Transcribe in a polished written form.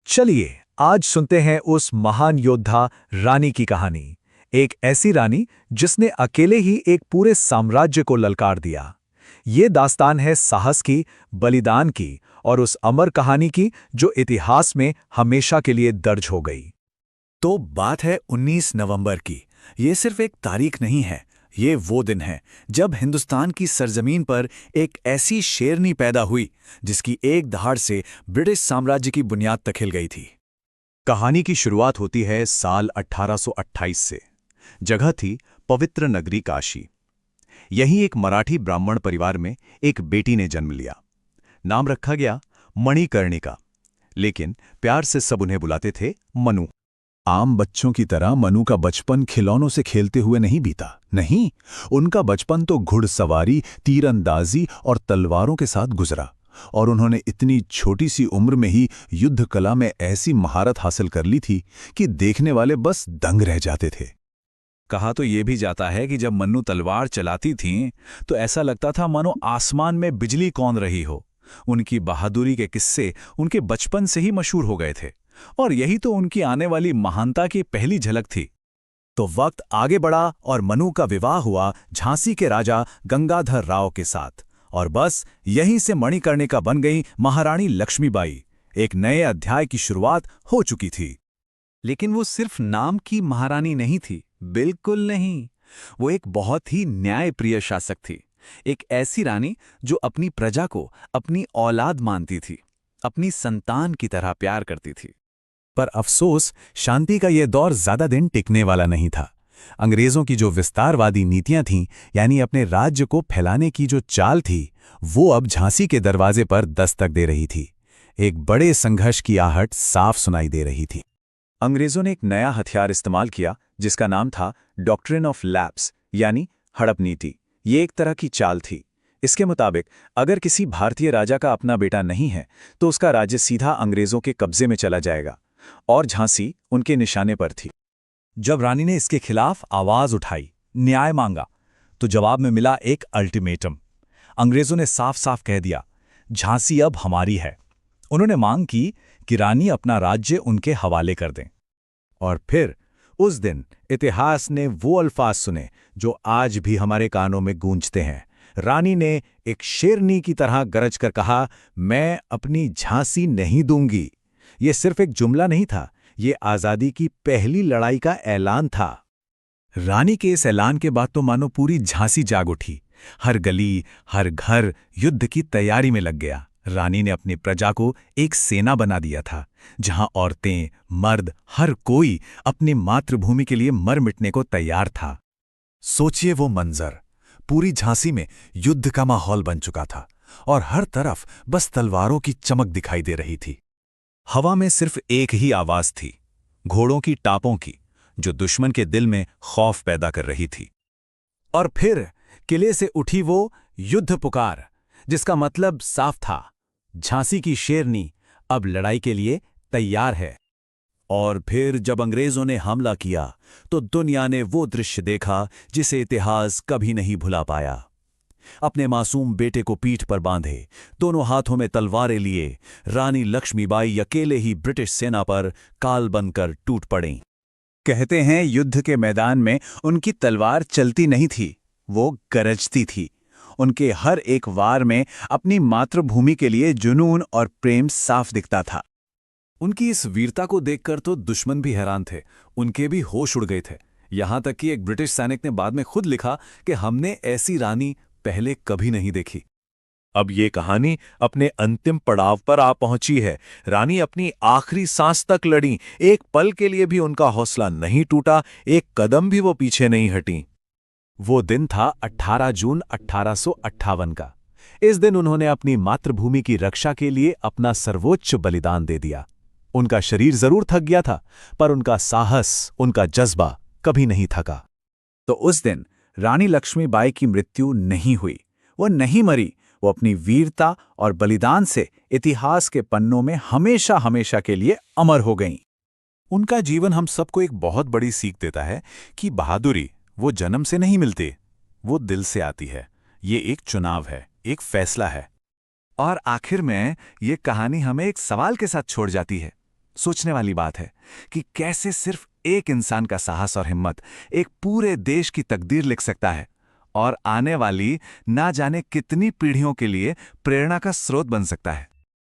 चलिए आज सुनते हैं उस महान योद्धा रानी की कहानी। एक ऐसी रानी जिसने अकेले ही एक पूरे साम्राज्य को ललकार दिया। ये दास्तान है साहस की, बलिदान की और उस अमर कहानी की जो इतिहास में हमेशा के लिए दर्ज हो गई। तो बात है 19 नवंबर की। ये सिर्फ एक तारीख नहीं है, ये वो दिन है जब हिंदुस्तान की सरजमीन पर एक ऐसी शेरनी पैदा हुई जिसकी एक दहाड़ से ब्रिटिश साम्राज्य की बुनियाद तक हिल गई थी। कहानी की शुरुआत होती है साल 1828 से। जगह थी पवित्र नगरी काशी। यहीं एक मराठी ब्राह्मण परिवार में एक बेटी ने जन्म लिया। नाम रखा गया मणिकर्णिका, लेकिन प्यार से सब उन्हें बुलाते थे मनु। आम बच्चों की तरह मनु का बचपन खिलौनों से खेलते हुए नहीं बीता। नहीं, उनका बचपन तो घुड़सवारी, तीरंदाजी और तलवारों के साथ गुजरा। और उन्होंने इतनी छोटी सी उम्र में ही युद्ध कला में ऐसी महारत हासिल कर ली थी कि देखने वाले बस दंग रह जाते थे। कहा तो ये भी जाता है कि जब मन्नू तलवार चलाती थीं तो ऐसा लगता था मानो आसमान में बिजली कौंद रही हो। उनकी बहादुरी के किस्से उनके बचपन से ही मशहूर हो गए थे, और यही तो उनकी आने वाली महानता की पहली झलक थी। तो वक्त आगे बढ़ा और मनु का विवाह हुआ झांसी के राजा गंगाधर राव के साथ, और बस यहीं से मणिकर्णिका बन गई महारानी लक्ष्मीबाई। एक नए अध्याय की शुरुआत हो चुकी थी। लेकिन वो सिर्फ नाम की महारानी नहीं थी, बिल्कुल नहीं। वो एक बहुत ही न्यायप्रिय शासक थी। एक ऐसी रानी जो अपनी प्रजा को अपनी औलाद मानती थी, अपनी संतान की तरह प्यार करती थी। पर अफसोस, शांति का यह दौर ज्यादा दिन टिकने वाला नहीं था। अंग्रेजों की जो विस्तारवादी नीतियां थीं, यानी अपने राज्य को फैलाने की जो चाल थी, वो अब झांसी के दरवाजे पर दस्तक दे रही थी। एक बड़े संघर्ष की आहट साफ सुनाई दे रही थी। अंग्रेजों ने एक नया हथियार इस्तेमाल किया जिसका नाम था डॉक्ट्रिन ऑफ लैप्स, यानी हड़प नीति। ये एक तरह की चाल थी। इसके मुताबिक अगर किसी भारतीय राजा का अपना बेटा नहीं है तो उसका राज्य सीधा अंग्रेजों के कब्जे में चला जाएगा, और झांसी उनके निशाने पर थी। जब रानी ने इसके खिलाफ आवाज उठाई, न्याय मांगा, तो जवाब में मिला एक अल्टीमेटम। अंग्रेजों ने साफ साफ कह दिया, झांसी अब हमारी है। उन्होंने मांग की कि रानी अपना राज्य उनके हवाले कर दें। और फिर उस दिन इतिहास ने वो अल्फाज सुने जो आज भी हमारे कानों में गूंजते हैं। रानी ने एक शेरनी की तरह गरज कर कहा, मैं अपनी झांसी नहीं दूंगी। ये सिर्फ एक जुमला नहीं था, ये आजादी की पहली लड़ाई का ऐलान था। रानी के इस ऐलान के बाद तो मानो पूरी झांसी जाग उठी। हर गली, हर घर युद्ध की तैयारी में लग गया। रानी ने अपनी प्रजा को एक सेना बना दिया था, जहां औरतें, मर्द, हर कोई अपनी मातृभूमि के लिए मर मिटने को तैयार था। सोचिए वो मंजर, पूरी झांसी में युद्ध का माहौल बन चुका था और हर तरफ बस तलवारों की चमक दिखाई दे रही थी। हवा में सिर्फ एक ही आवाज थी, घोड़ों की टापों की, जो दुश्मन के दिल में खौफ पैदा कर रही थी। और फिर किले से उठी वो युद्ध पुकार, जिसका मतलब साफ था, झांसी की शेरनी अब लड़ाई के लिए तैयार है। और फिर जब अंग्रेजों ने हमला किया तो दुनिया ने वो दृश्य देखा जिसे इतिहास कभी नहीं भुला पाया। अपने मासूम बेटे को पीठ पर बांधे, दोनों हाथों में तलवारें लिए, रानी लक्ष्मीबाई अकेले ही ब्रिटिश सेना पर काल बनकर टूट पड़ीं। कहते हैं युद्ध के मैदान में उनकी तलवार चलती नहीं थी, वो गरजती थी। उनके हर एक वार में अपनी मातृभूमि के लिए जुनून और प्रेम साफ दिखता था। उनकी इस वीरता को देखकर तो दुश्मन भी हैरान थे, उनके भी होश उड़ गए थे। यहां तक कि एक ब्रिटिश सैनिक ने बाद में खुद लिखा कि हमने ऐसी रानी पहले कभी नहीं देखी। अब ये कहानी अपने अंतिम पड़ाव पर आ पहुंची है। रानी अपनी आखिरी सांस तक लड़ी, एक पल के लिए भी उनका हौसला नहीं टूटा, एक कदम भी वो पीछे नहीं हटी। वो दिन था 18 जून 1858 का। इस दिन उन्होंने अपनी मातृभूमि की रक्षा के लिए अपना सर्वोच्च बलिदान दे दिया। उनका शरीर जरूर थक गया था, पर उनका साहस, उनका जज्बा कभी नहीं थका। तो उस दिन रानी लक्ष्मीबाई की मृत्यु नहीं हुई, वो नहीं मरी। वो अपनी वीरता और बलिदान से इतिहास के पन्नों में हमेशा हमेशा के लिए अमर हो गईं। उनका जीवन हम सबको एक बहुत बड़ी सीख देता है कि बहादुरी वो जन्म से नहीं मिलती, वो दिल से आती है। ये एक चुनाव है, एक फैसला है। और आखिर में ये कहानी हमें एक सवाल के साथ छोड़ जाती है। सोचने वाली बात है कि कैसे सिर्फ एक इंसान का साहस और हिम्मत एक पूरे देश की तकदीर लिख सकता है और आने वाली ना जाने कितनी पीढ़ियों के लिए प्रेरणा का स्रोत बन सकता है।